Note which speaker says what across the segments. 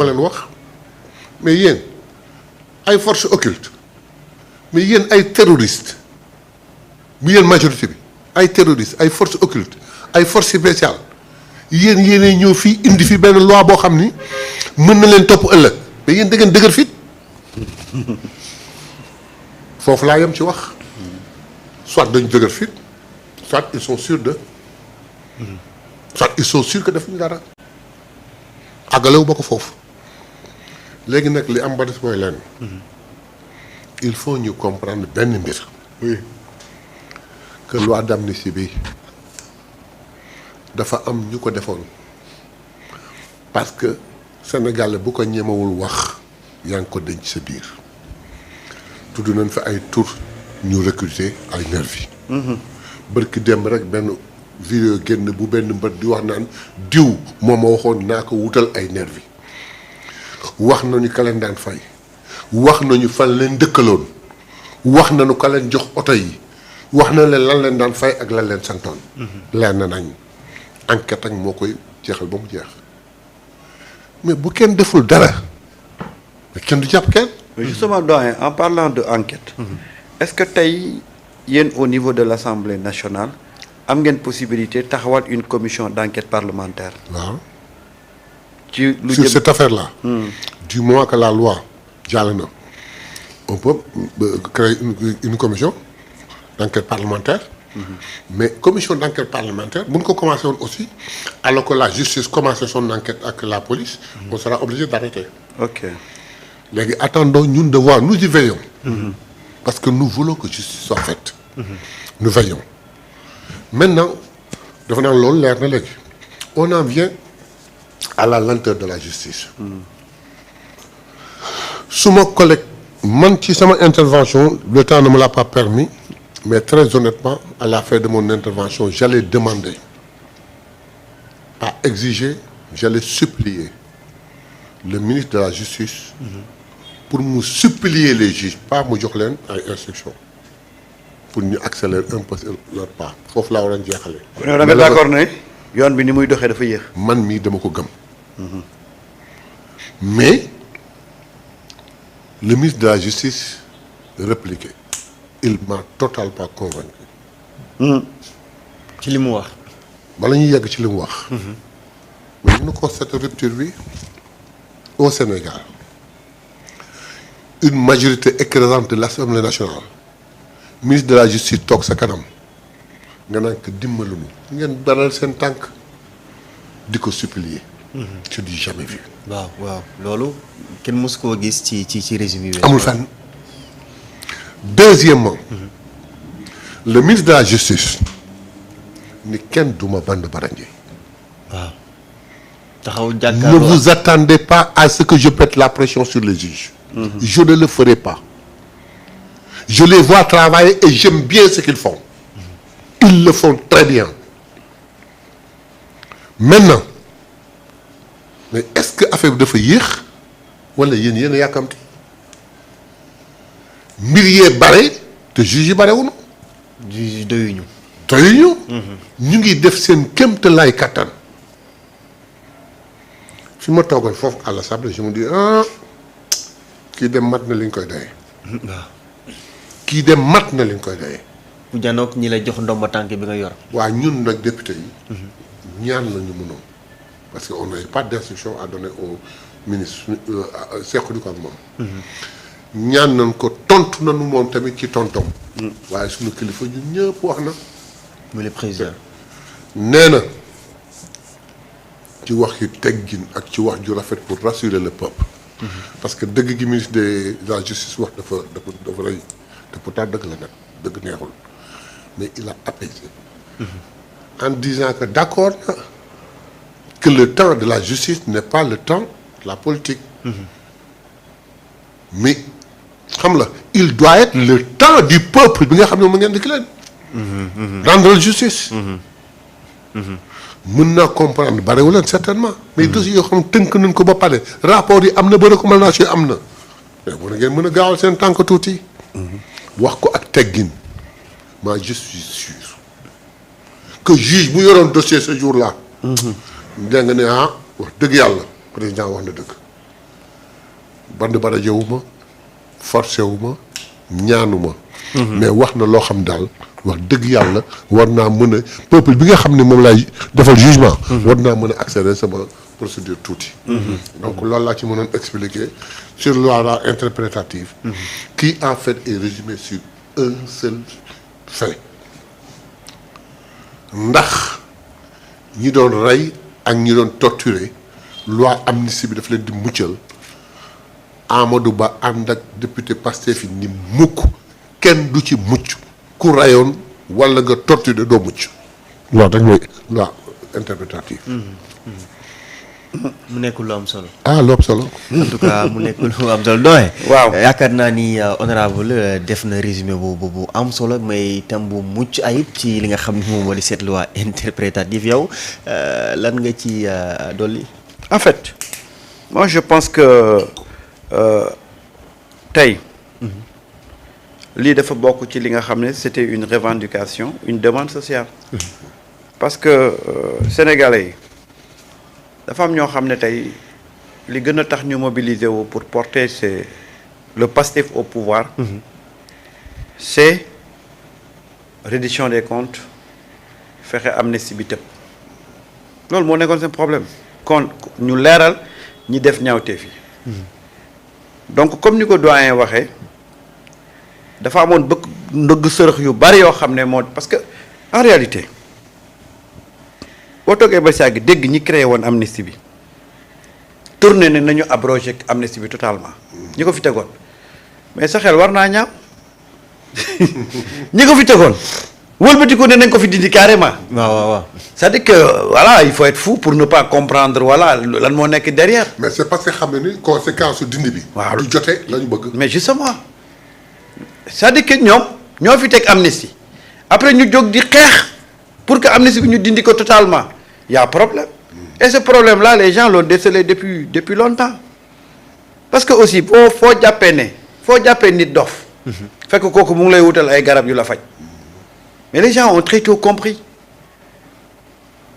Speaker 1: ma leen wax mais yéen ay forces occultes mais yéen ay terroristes mu yéen majorité bi ay terroristes ay forces occultes ay forces spéciales yéen yéenay ñëw fii indi fi benn loi boo xam ni mën na leen topp ëllëg mais yéen da ngeen dëgër fit foofu laa yem ci wax soit dañu dëgër fit soit ils sont sûrs que defuñu dara àggalewu ba ko foofu léegi nag li am ba des mooy leen il faut ñu comprendre benn mbir oui que loi d'amnistie bi dafa am ñu ko defoon parce que Sénégal bu ko ñemewul wax yaa ngi ko denc sa biir tudd nañ fa ay tur ñu recruter ay nervi bërki démb rek benn vidéo génn bu benn mbër di wax naan diw moom ma waxoon naa ko wutal ay nervi wax nañu ka leen daan fay wax nañu fan leen dëkkaloon wax nañu ka leen jox oto yi wax na leen lan leen daan fay ak lan leen santoon leer na nañ enquête ak moo koy jeexal ba mu jeex mais bu kenn deful dara mais kenn du jàpp kenn.
Speaker 2: Mais justement doyen en parlant de enquête est-ce que tey yéen au niveau de l'Assemblée nationale am ngeen possibilité taxawal une commission d'enquête parlementaire.
Speaker 1: waaw
Speaker 2: ci lu
Speaker 1: sur
Speaker 2: jëm
Speaker 1: cette affaire là. du moment que la loi jàll na on peut créer une commission d'enquête parlementaire. mais commission d'enquête parlementaire bu ñu ko commencé woon aussi alors que la justice commencé son enquête ak la police. on sera obligé d'arrêter.
Speaker 2: ok
Speaker 1: léegi attendons ñun de voir nous y veillons. parce que nous voulons que justice soit faite. nous veillons maintenant dafa naan loolu leer na léegi on en vient à la lenteur de la justice. suma collègue man ci sama intervention le temps ne me l'a pas permis mais très honnêtement à la fin de mon intervention j'allais demander pas exiger j'allais supplier le ministre de la justice. pour mu supplier les juges pas mu jox leen ay instructions pour ñu accélérer un peu leur pas foofu laa war a jeexalee.
Speaker 2: da nga d'accord ne yoon bi ni muy doxee dafa yéex.
Speaker 1: man mii dama ko gëm. mais le ministre de la justice répliqué il m'a totalement convaincu.
Speaker 3: ci li mu wax.
Speaker 1: bala ñuy yegg ci li mu wax. mais ñu constater rupture bi au Sénégal. une majorité écrasante de l'Assemblée nationale ministre de la justice toog sa kanam nga naan ko dimbalu ngeen dalal seen tànk di ko supplier. je dis jamais vu.
Speaker 3: waaw loolu kenn mësu koo gis ci régime yi.
Speaker 1: amul fenn. deuxièmement le ministre de la justice ni kenn duma band baranje.
Speaker 3: waaw taxaw
Speaker 1: ne
Speaker 3: jàkkaarloo
Speaker 1: vous attendez pas à ce que je mette la pression sur les juges. Je ne le ferai pas. Je les vois travailler et j'aime bien ce qu'ils font. Ils le font très bien. Maintenant mais est-ce que affaire bi dafa yéex wala yéen a yàkkamti mbir yee bare te juge yi barewuñu.
Speaker 3: juge doyuñu.
Speaker 1: doyuñu. ñu ngi def seen kéemtalaay kattan. fi ma toogoon foofu à l'Assemblée je me dis kii dem mat na li ñu koy doyee.
Speaker 3: waaw.
Speaker 1: kii dem mat na li ñu koy doyee.
Speaker 3: bu janook ñi lay jox ndomba tànk bi nga yor.
Speaker 1: waa ñun nag député yi. ñaan la ñu mënoon. parce que on n'avait pas d'instruction à donner au ministre seqali ko ak moom. ñaan nañ ko tontu nañu moom tamit ci tontom. waaye suñu kilifa ñun ñëpp wax na.
Speaker 3: mu le président.
Speaker 1: nee na ci wax yu teggin ak ci wax ju rafet pour rassurer le peuple. parce que dëgg gi ministre de la justice wax dafa rëy te pourtant dëgg la nag dëgg neexul mais il a apaisé. en disant que d'accord na que le temps de la justice n'est pas le temps de la politique. mais xam la il doit être le temps du peuple bi nga xam ne mu ngeen di ki leen. rendre justice. mën naa comprendre barewul leen certainement. mais dossiers yoo xam tënk nañ ko ba pare rapport yi am na ba recommandation yi am na. mais war ngeen mën a gaawal seen tànk tuuti. wax ko ak teggin. moi je suis sûr que juge bu yoroon dossier ce jour-là. da nga ne wax dëgg yàlla président wax na dëgg. band barajewuma forcé wu ma ñaanuma mais wax na loo xam daal wax dëgg yàlla war naa mën a peuple bi nga xam ne moom laay defal jugement war naa mën a accélérer sama procédure tuuti donc loolu laa ci mënoon expliquer sur loi interprétative qui en fait est résumée sur un seul fait ndax ñi doon rey ak ñi doon torturer loi amnistie bi daf leen di muccal Amadou Ba ànd ak député Pastef ni mukk kenn du ci mucc ku rayoon wala nga torturer doo mucc loolu rek mooy loi interprétative
Speaker 3: mu nekk lu am solo.
Speaker 1: lu am solo.
Speaker 3: en tout cas mu nekk lu am solo doy.
Speaker 2: waaw
Speaker 3: yaakaar naa ni honorable def na résumé bu am solo mais itam bu mucc ayib ci li nga xam ne moom moo di cette loi interprétative yow lan nga ci dolli.
Speaker 2: en fait moi je pense que tey lii dafa bokk ci li nga xam ne c'était une revendication une demande sociale parce que sénégalais yi dafa am ñoo xam ne tey li gën a tax ñu mobiliser wu pour porter c'est le Pastef au pouvoir c'est reddition des comptes fexe amnistie bi tëb loolu moo nekkoon seen problème kon ñu leeral ñi def ñaawteef yi donc comme ni ko doyen waxee dafa amoon bëgg ndëgg sërëx yu bari yoo xam ne moo parce que en réalité boo toogee ba sàgg dégg ñi créé woon amnistie bi tourné ne nañu abrogé amnistie bi totalement ñi ko fi tegoon mais sa xel war naa ñaaw ñi ko fi tegoon wëlbati ko ne nañ ko fi dindi carrément.
Speaker 3: waaw.
Speaker 2: c'est-à-dire que voilà il faut être fou pour ne pas comprendre voilà lan moo nekk derrière.
Speaker 1: mais c'est parce que xam ne ni conséquence su dindi bi.
Speaker 2: waaw
Speaker 1: du jote la ñu bëgg.
Speaker 2: mais justement c'est-à-dire que ñoom ñoo fi teg amnistie après ñu jóg di xeex pour que amnistie bi ñu dindi ko totalement y a problème et ce problème là les gens l'ont décelé depuis longtemps parce que aussi foo jàppee nit dof fekk kooku mu ngi lay wutal ay garab yu la faj mais les gens ont très tôt compris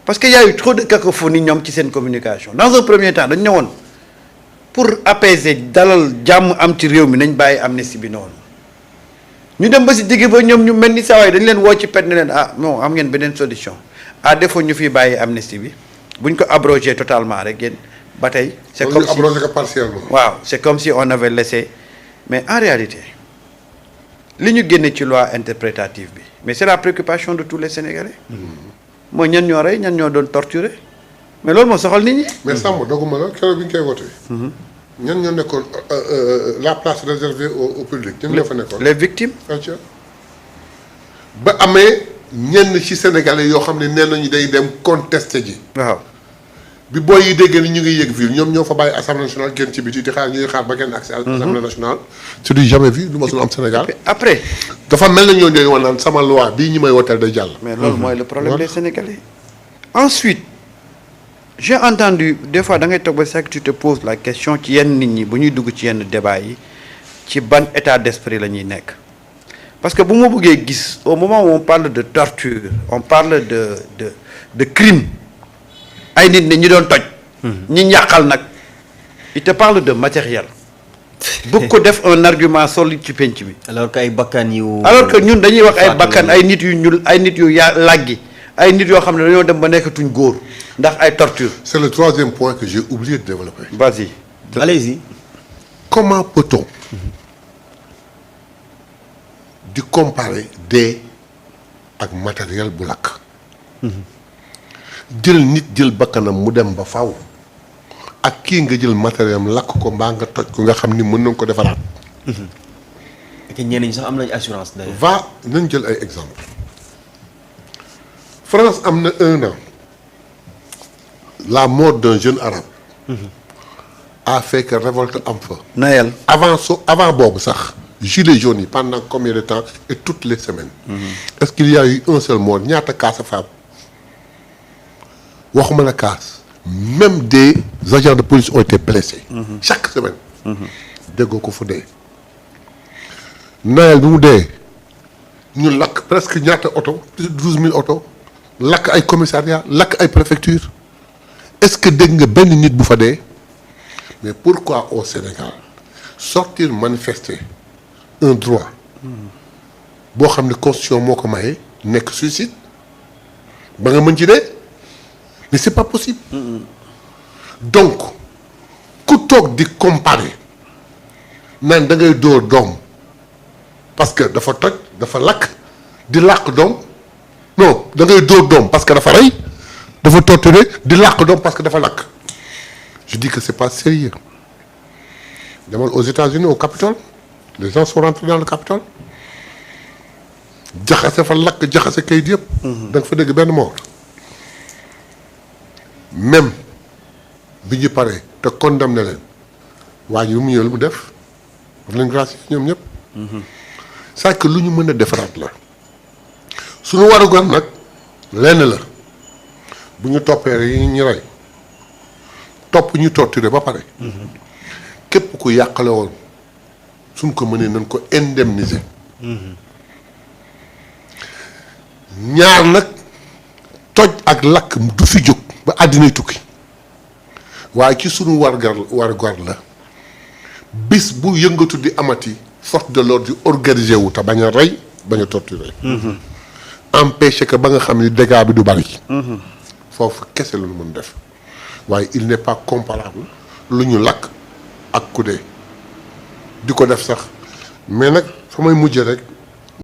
Speaker 2: parce que y a eu trop de cacophonie ñoom ci seen communication dans un premier temps dañu ñëwoon pour apaiser dalal jàmm am ci réew mi nañ bàyyi amnistie bi noonu ñu dem ba si digg ba ñoom ñu mel ni saa waay dañ leen woo ci pet ne leen non am ngeen beneen solution à défaut ñu fi bàyyi amnistie bi buñ ko abrogé totalement rek yéen ba tey. c'est comme si
Speaker 1: abrogé ko partiellement.
Speaker 2: waaw c'est comme si on avait laissé mais en réalité li ñu génne ci loi interprétative bi mais c'est la préoccupation de tous les Sénégalais. mooy ñan ñoo rey ñan ñoo doon torturer mais loolu moo soxal nit ñi.
Speaker 1: mais Samba doguma la keroog bi ñu koy voté. ñan ñoo nekkoon la place réservée au public. ñan ñoo fa nekkoon
Speaker 2: les victimes.
Speaker 1: ba amee ñenn ci sénégalais yoo xam ne nee nañu day dem contester ji.
Speaker 2: waaw
Speaker 1: bi booy yi déggee ni ñu ngi yëg ville ñoom ñoo fa bàyyi assemblée nationale génn ci biti di xaar ñuy xaar ba kenn accès assemblée nationale. c'est du jamais vu lu ma am Sénégal.
Speaker 2: après.
Speaker 1: dafa mel na ñoo ñooy wax naan sama loi bii ñi may woteel day jàll.
Speaker 2: mais loolu mooy le problème des Sénégalais. ensuite j'ai entendu des fois da ngay toog ba sax tu te poses la question ci yenn nit ñi bu ñuy dugg ci yenn débat yi ci ban état d'esprit la ñuy nekk parce que bu ma bëggee gis au moment où on parle de torture on parle de crime ay nit ne ñi doon toj. ñi ñàqal nag il te parle de matériel. bëgg ko def un argument solide ci penc bi.
Speaker 3: alors que ay bakkan yu.
Speaker 2: alors que ñun dañuy wax ay bakkan ay nit yu ñuul ay nit yu laggi ay nit yoo xam ne dañoo dem ba nekkatuñ góor ndax ay torture.
Speaker 1: c'est le troisième point que j'ai oublié de développer.
Speaker 2: vas-y.
Speaker 3: allez-y.
Speaker 1: comment peut-on di comparer dee ak matériel bu lakk. jël nit jël bakkanam mu dem ba faw ak kii nga jël matériel am lakk ko mbaa nga toj ko nga xam ni mën nañ ko defaraat.
Speaker 3: te ñenn ñi sax am nañu assurance d'ailleurs.
Speaker 1: va nañ jël ay exemple France am na 1 an la mort d'un jeune arabe. a fait que révolte am fa.
Speaker 2: Nayel.
Speaker 1: avant boobu sax gilets jaunes yi pendant combien de temps et toutes les semaines. est-ce qu'il y a eu un seul mort ñaata cas a fa waxuma la kaas même des agents de police ont été blessés. chaque semaine. déggoo ko fu dee. Nayel bi mu dee ñu lakk presque ñaata oto 12 000 oto lakk ay commissariat lakk ay préfecture est-ce que dégg nga benn nit bu fa dee mais pourquoi au Sénégal sortir manifester un droit boo xam ne constitution moo ko maye nekk suicide ba nga mën ci dee mais c'est pas possible. donc ku toog di comparer naan da ngay dóor doom parce que dafa toj dafa lakk di làq doom non da ngay dóor doom parce que dafa rey dafa torturer di làq doom parce que dafa lakk je dis que c'est pas sérieux. demal aux États-Unis au Capitole les gens sont rentrés dans le Capitole jaxase fa lakk jaxase kayit yëpp. da nga fa dégg benn mort. même bi ñu paree te condamné leen waa ji lu mu ñëw lu mu def daf leen gracier ñoom ñëpp. c'est que lu ñu mën a defaraat la suñu warugar nag lenn la bu ñu toppee yi ñu rey topp ñu torturé ba pare. képp ku yàqale woon suñ ko mënee nañ ko indemniser. ñaar nag toj ak lakk du fi jóg ba àddinay tukki waaye ci sunu wargar la bis bu yëngatu di amati force de l'ordre di organiser wu te bañ a rey bañ a torturer. empêcher que ba nga xam ni dégâts bi du bari. foofu kese la ñu mën def waaye il n'est pas comparable lu ñu lakk ak ku dee di ko def sax mais nag fa may mujjee rek